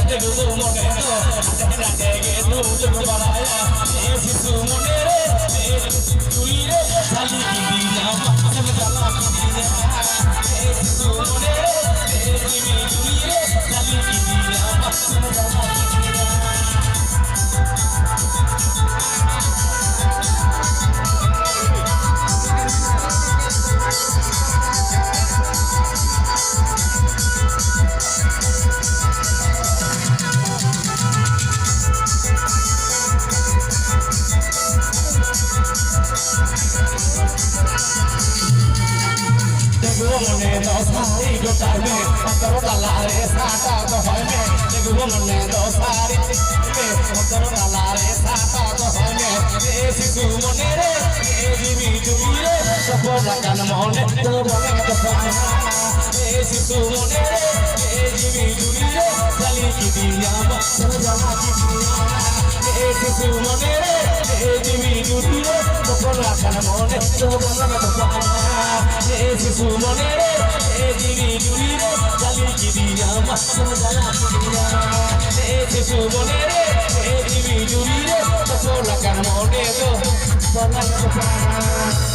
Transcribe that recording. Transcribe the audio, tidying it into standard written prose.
দেখবো মনে রাতে গেলু চোখ বাড়ায়া শিশু মনে রে তুই রে খালি কি দিনা মাঝে জ্বালা কি দিনা শিশু মনে রে তুই রে খালি কি দিনা মাঝে জ্বালা কি দিনা মনে দশারি গোটাবে অন্তর ডালারে সাটা তো হইবে দেখবো মনে দশারি অন্তর ডালারে সাটা তো হইবে এ শিশু মনে রে এ জিবি জুবি রে সপনা কান মনে তো বলে তো পায় এ শিশু মনে রে এ জিবি জুবি রে খালি কি দিয়া মন জানা কি দিয়া এ শিশু মনে রে এ জিবি জুবি রে সপনা কান মনে তো বলে তো পায় এ শিশু মনে রে এ জিবি জুবি রে খালি কি দিয়া মন জানা কি দিয়া এ শিশু মনে রে এ জিবি জুবি রে সপনা কান মনে তো বলে তো পায়